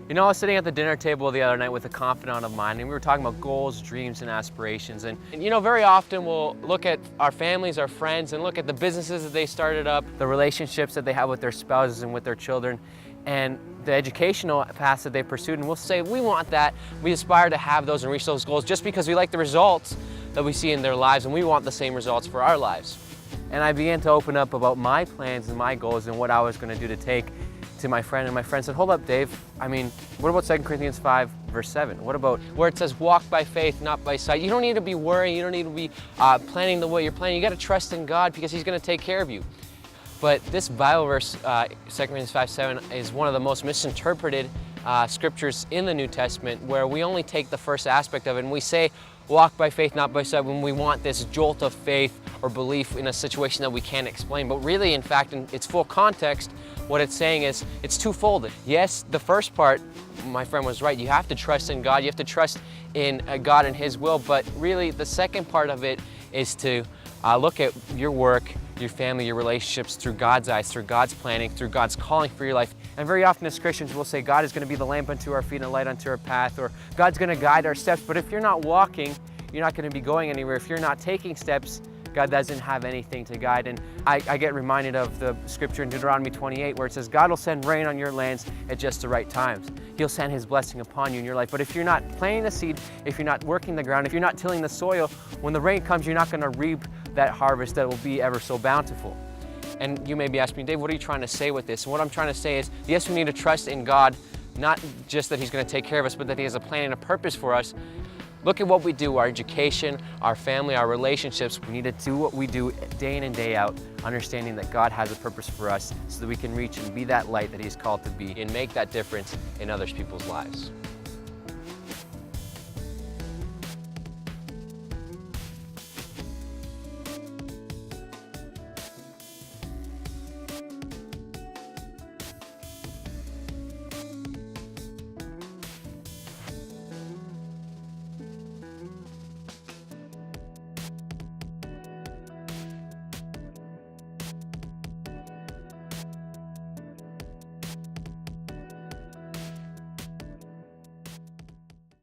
You know, I was sitting at the dinner table the other night with a confidant of mine, and we were talking about goals, dreams, and aspirations. And you know, very often we'll look at our families, our friends, and look at the businesses that they started up, the relationships that they have with their spouses and with their children, and the educational paths that they pursued, and we'll say, we want that. We aspire to have those and reach those goals just because we like the results that we see in their lives, and we want the same results for our lives. And I began to open up about my plans and my goals and what I was going to do to take to my friend, and my friend said, hold up, Dave. I mean, what about 2 Corinthians 5, verse 7? What about where it says, walk by faith, not by sight? You don't need to be worrying. You don't need to be planning the way you're planning. You got to trust in God because He's going to take care of you. But this Bible verse, 2 Corinthians 5, 7, is one of the most misinterpreted scriptures in the New Testament, where we only take the first aspect of it and we say, walk by faith, not by sight, when we want this jolt of faith or belief in a situation that we can't explain. But really, in fact, in its full context, what it's saying is it's twofold. Yes, the first part, my friend was right. You have to trust in God. You have to trust in God and His will. But really, the second part of it is to look at your work, your family, your relationships through God's eyes, through God's planning, through God's calling for your life. And very often as Christians, we'll say God is going to be the lamp unto our feet and a light unto our path, or God's going to guide our steps. But if you're not walking, you're not going to be going anywhere. If you're not taking steps, God doesn't have anything to guide. And I get reminded of the scripture in Deuteronomy 28 where it says, God will send rain on your lands at just the right times. He'll send His blessing upon you in your life. But if you're not planting the seed, if you're not working the ground, if you're not tilling the soil, when the rain comes, you're not going to reap that harvest that will be ever so bountiful. And you may be asking me, Dave, what are you trying to say with this? And what I'm trying to say is, yes, we need to trust in God, not just that He's going to take care of us, but that He has a plan and a purpose for us. Look at what we do, our education, our family, our relationships. We need to do what we do day in and day out, understanding that God has a purpose for us so that we can reach and be that light that He's called to be and make that difference in other people's lives.